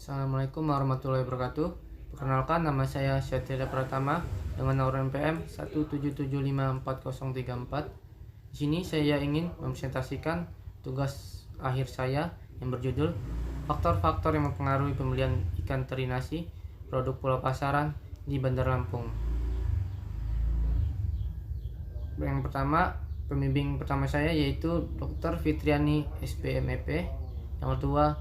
Assalamualaikum warahmatullahi wabarakatuh. Perkenalkan, nama saya Syatira Pratama dengan nomor NPM 1775404. Di sini saya ingin mempresentasikan tugas akhir saya yang berjudul faktor-faktor yang mempengaruhi pembelian ikan teri nasi produk pulau pasaran di Bandar Lampung. Yang pertama, pembimbing pertama saya yaitu Dr. Fitriani SPMEP. Yang kedua,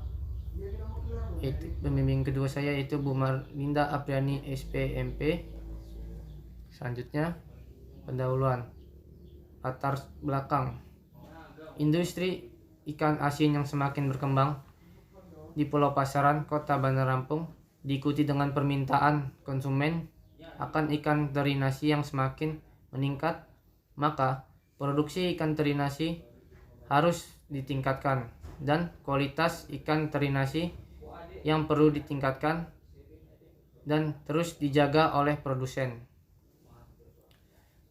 pembimbing kedua saya yaitu Bu Marlinda Apriani SPMP. Selanjutnya, pendahuluan. Latar belakang. Industri ikan asin yang semakin berkembang di Pulau Pasaran, Kota Bandar Lampung, diikuti dengan permintaan konsumen akan ikan teri nasi yang semakin meningkat, maka produksi ikan teri nasi harus ditingkatkan dan kualitas ikan teri nasi yang perlu ditingkatkan dan terus dijaga oleh produsen.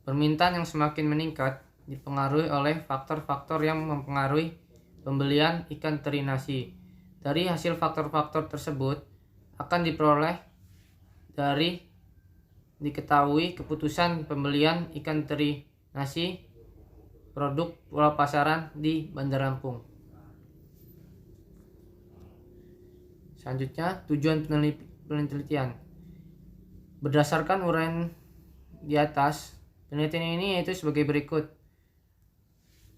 Permintaan yang semakin meningkat dipengaruhi oleh faktor-faktor yang mempengaruhi pembelian ikan teri nasi. Dari hasil faktor-faktor tersebut akan diperoleh dari diketahui keputusan pembelian ikan teri nasi produk pulau pasaran di Bandar Lampung. Selanjutnya, tujuan penelitian. Berdasarkan uraian di atas, penelitian ini yaitu sebagai berikut.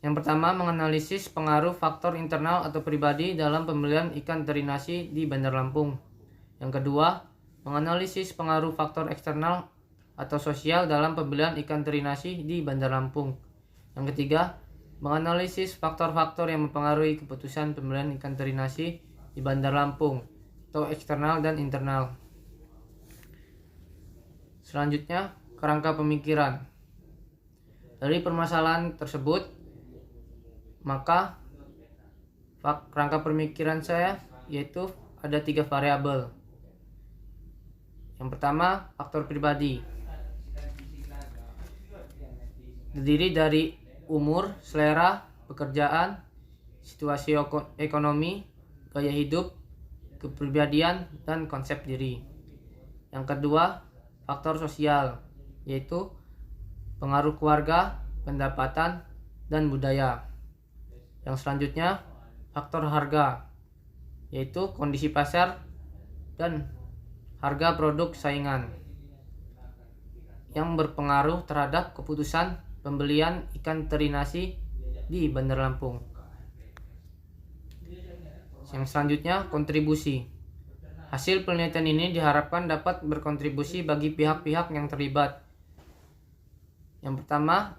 Yang pertama, menganalisis pengaruh faktor internal atau pribadi dalam pembelian ikan teri nasi di Bandar Lampung. Yang kedua, menganalisis pengaruh faktor eksternal atau sosial dalam pembelian ikan teri nasi di Bandar Lampung. Yang ketiga, menganalisis faktor-faktor yang mempengaruhi keputusan pembelian ikan teri nasi di Bandar Lampung atau eksternal dan internal. Selanjutnya, kerangka pemikiran. Dari permasalahan tersebut, maka kerangka pemikiran saya yaitu ada 3 variabel. Yang pertama, faktor pribadi. Terdiri dari umur, selera, pekerjaan, situasi ekonomi, gaya hidup, kepribadian, dan konsep diri. Yang kedua, faktor sosial, yaitu pengaruh keluarga, pendapatan, dan budaya. Yang selanjutnya, faktor harga, yaitu kondisi pasar dan harga produk saingan yang berpengaruh terhadap keputusan pembelian ikan teri nasi di Bandar Lampung. Yang selanjutnya, kontribusi. Hasil penelitian ini diharapkan dapat berkontribusi bagi pihak-pihak yang terlibat. Yang pertama,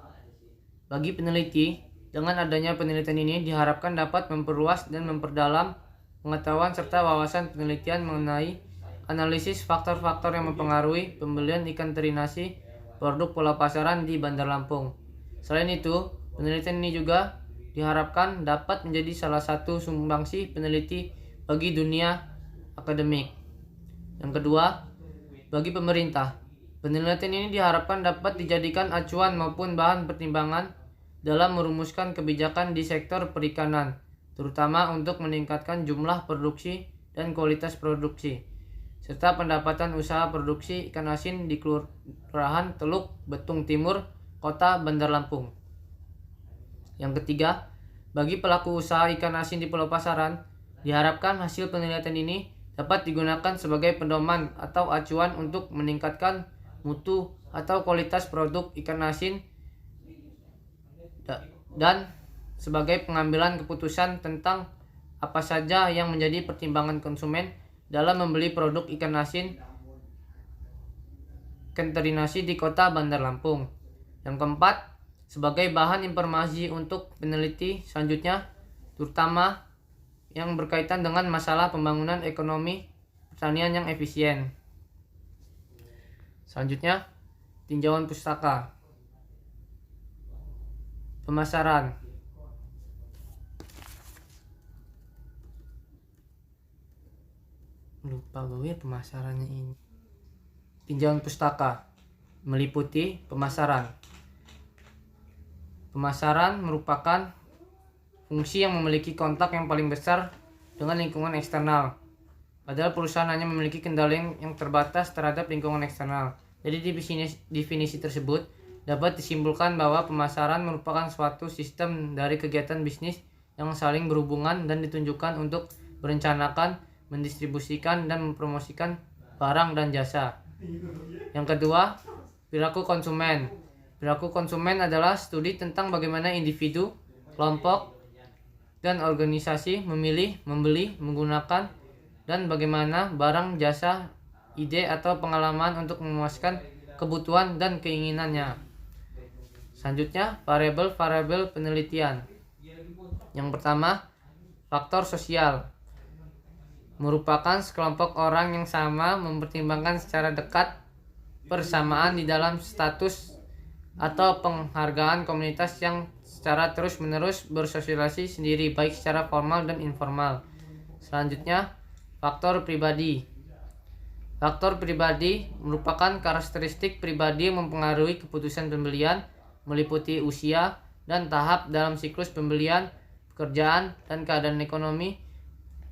bagi peneliti, dengan adanya penelitian ini diharapkan dapat memperluas dan memperdalam pengetahuan serta wawasan penelitian mengenai analisis faktor-faktor yang mempengaruhi pembelian ikan teri nasi produk pulau pasaran di Bandar Lampung. Selain itu, penelitian ini juga diharapkan dapat menjadi salah satu sumbangsi peneliti bagi dunia akademik. Yang kedua, bagi pemerintah, penelitian ini diharapkan dapat dijadikan acuan maupun bahan pertimbangan dalam merumuskan kebijakan di sektor perikanan, terutama untuk meningkatkan jumlah produksi dan kualitas produksi, serta pendapatan usaha produksi ikan asin di Kelurahan Teluk Betung Timur, Kota Bandar Lampung. Yang ketiga, bagi pelaku usaha ikan asin di Pulau Pasaran, diharapkan hasil penelitian ini dapat digunakan sebagai pedoman atau acuan untuk meningkatkan mutu atau kualitas produk ikan asin dan sebagai pengambilan keputusan tentang apa saja yang menjadi pertimbangan konsumen dalam membeli produk ikan asin teri nasi di Kota Bandar Lampung. Yang keempat, sebagai bahan informasi untuk peneliti selanjutnya, terutama yang berkaitan dengan masalah pembangunan ekonomi pertanian yang efisien. Selanjutnya, tinjauan pustaka. Pemasaran. Lupa gue pemasarannya ini. Tinjauan pustaka meliputi pemasaran. Pemasaran merupakan fungsi yang memiliki kontak yang paling besar dengan lingkungan eksternal. padahal perusahaan hanya memiliki kendali yang terbatas terhadap lingkungan eksternal. Jadi definisi tersebut dapat disimpulkan bahwa pemasaran merupakan suatu sistem dari kegiatan bisnis yang saling berhubungan dan ditunjukkan untuk merencanakan, mendistribusikan, dan mempromosikan barang dan jasa. Yang kedua, perilaku konsumen. Perilaku konsumen adalah studi tentang bagaimana individu, kelompok, dan organisasi memilih, membeli, menggunakan, dan bagaimana barang, jasa, ide, atau pengalaman untuk memuaskan kebutuhan dan keinginannya. Selanjutnya, variabel-variabel penelitian. Yang pertama, faktor sosial. Merupakan sekelompok orang yang sama mempertimbangkan secara dekat persamaan di dalam status atau penghargaan komunitas yang secara terus-menerus bersosialisasi sendiri, baik secara formal dan informal. Selanjutnya, faktor pribadi. Faktor pribadi merupakan karakteristik pribadi yang mempengaruhi keputusan pembelian, meliputi usia dan tahap dalam siklus pembelian, pekerjaan, dan keadaan ekonomi,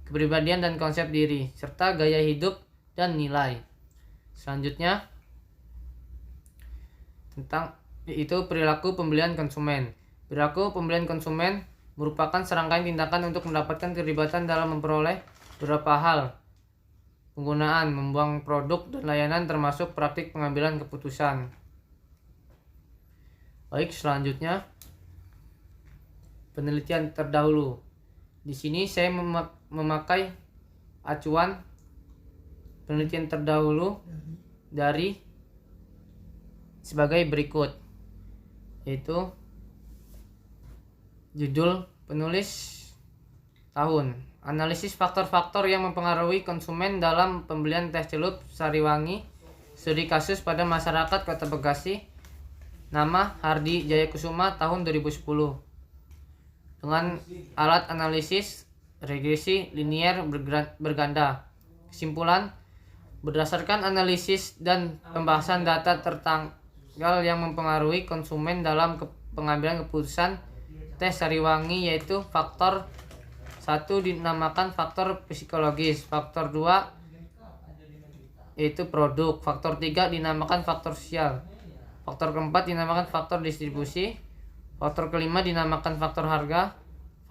kepribadian dan konsep diri, serta gaya hidup dan nilai. Selanjutnya, tentang itu perilaku pembelian konsumen. Perilaku pembelian konsumen merupakan serangkaian tindakan untuk mendapatkan keterlibatan dalam memperoleh beberapa hal, penggunaan, membuang produk dan layanan, termasuk praktik pengambilan keputusan. Baik, selanjutnya penelitian terdahulu. Di sini saya memakai acuan penelitian terdahulu dari sebagai berikut, yaitu judul penulis tahun, analisis faktor-faktor yang mempengaruhi konsumen dalam pembelian teh celup Sariwangi, studi kasus pada masyarakat Kota Bekasi, nama Hardi Jayakusuma, tahun 2010, dengan alat analisis regresi linier berganda. Kesimpulan, berdasarkan analisis dan pembahasan data tertanggal yang mempengaruhi konsumen dalam pengambilan keputusan teh Sariwangi, yaitu faktor 1 dinamakan faktor psikologis, faktor 2 yaitu produk, faktor 3 dinamakan faktor sosial, faktor keempat dinamakan faktor distribusi, faktor kelima dinamakan faktor harga,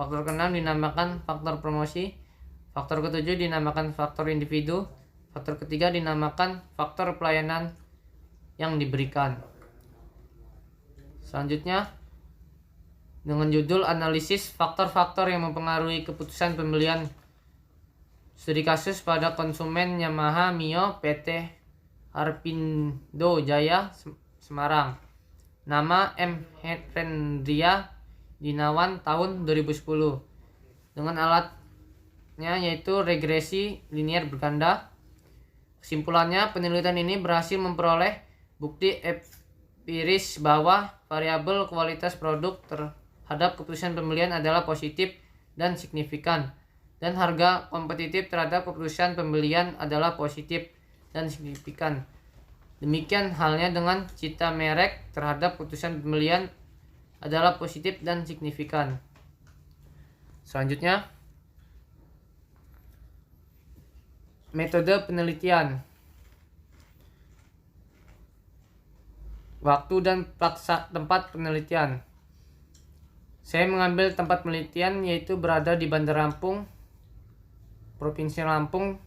faktor keenam dinamakan faktor promosi, faktor ketujuh dinamakan faktor individu, faktor ketiga dinamakan faktor pelayanan yang diberikan. Selanjutnya, dengan judul analisis faktor-faktor yang mempengaruhi keputusan pembelian, studi kasus pada konsumen Yamaha Mio PT Harpindo Jaya Semarang, nama M. Hendria Dinawan, tahun 2010, dengan alatnya yaitu regresi linier berganda. Kesimpulannya, penelitian ini berhasil memperoleh bukti empiris bahwa variabel kualitas produk terhadap keputusan pembelian adalah positif dan signifikan, dan harga kompetitif terhadap keputusan pembelian adalah positif dan signifikan. Demikian halnya dengan cita merek terhadap keputusan pembelian adalah positif dan signifikan. Selanjutnya, metode penelitian, waktu dan tempat penelitian. Saya mengambil tempat penelitian yaitu berada di Bandar Lampung, Provinsi Lampung.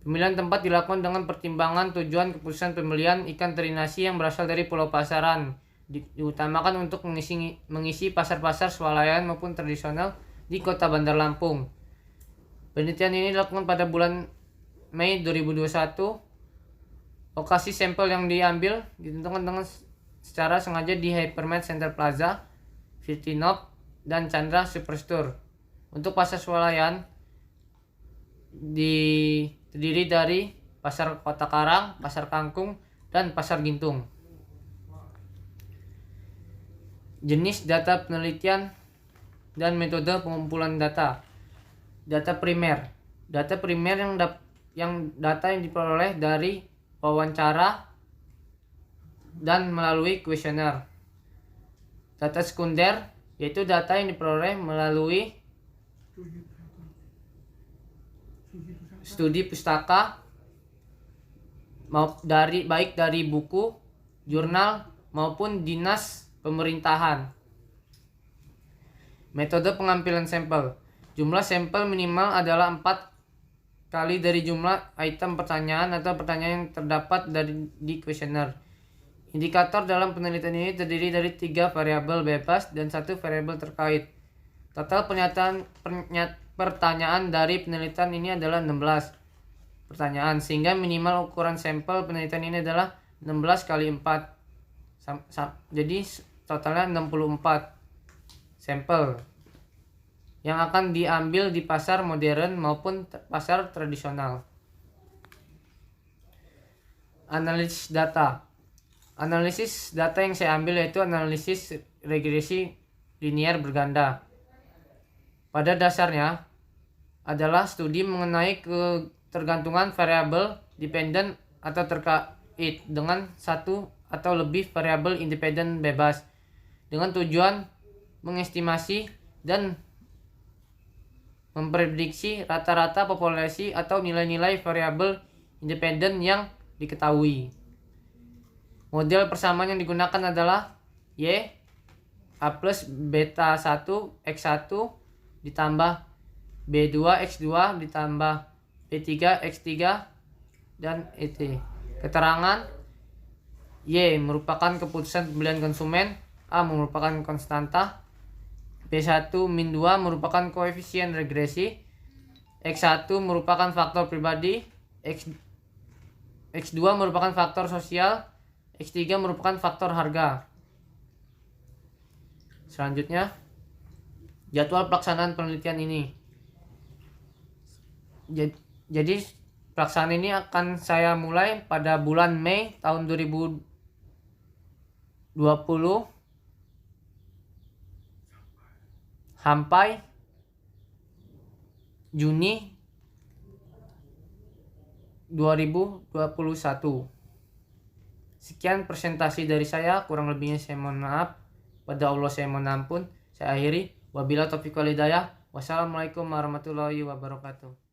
Pemilihan tempat dilakukan dengan pertimbangan tujuan keputusan pembelian ikan teri nasi yang berasal dari Pulau Pasaran. Diutamakan untuk mengisi pasar-pasar swalayan maupun tradisional di Kota Bandar Lampung. Penelitian ini dilakukan pada bulan Mei 2021. Lokasi sampel yang diambil ditentukan dengan secara sengaja di Hypermart Center Plaza, Virtinop, dan Chandra Superstore. Untuk pasar swalayan terdiri dari Pasar Kota Karang, Pasar Kangkung, dan Pasar Gintung. Jenis data penelitian dan metode pengumpulan data. Data primer. Data primer yang data yang diperoleh dari wawancara dan melalui kuesioner. Data sekunder yaitu data yang diperoleh melalui studi pustaka baik dari buku, jurnal maupun dinas pemerintahan. Metode pengambilan sampel. Jumlah sampel minimal adalah 4 kali dari jumlah item pertanyaan atau pertanyaan yang terdapat di kuesioner. Indikator dalam penelitian ini terdiri dari 3 variabel bebas dan 1 variabel terkait. Total pertanyaan dari penelitian ini adalah 16 pertanyaan, sehingga minimal ukuran sampel penelitian ini adalah 16 kali 4. Jadi totalnya 64 sampel yang akan diambil di pasar modern maupun pasar tradisional. Analisis data. Analisis data yang saya ambil yaitu analisis regresi linier berganda. Pada dasarnya adalah studi mengenai ketergantungan variabel dependen atau terkait dengan satu atau lebih variabel independen bebas dengan tujuan mengestimasi dan memprediksi rata-rata populasi atau nilai-nilai variabel independen yang diketahui. Model persamaan yang digunakan adalah Y A plus beta 1 X1 ditambah B2 X2 ditambah B3 X3 dan ET. Keterangan Y merupakan keputusan pembelian konsumen, A merupakan konstanta, B1 min 2 merupakan koefisien regresi, X1 merupakan faktor pribadi, X2 merupakan faktor sosial, X3 merupakan faktor harga. Selanjutnya, jadwal pelaksanaan penelitian ini. Jadi pelaksanaan ini akan saya mulai pada bulan Mei tahun 2020 sampai Juni 2021. Sekian presentasi dari saya, kurang lebihnya saya mohon maaf. Pada Allah saya mohon ampun. Saya akhiri. Wabillahi taufiq wal hidayah. Wassalamualaikum warahmatullahi wabarakatuh.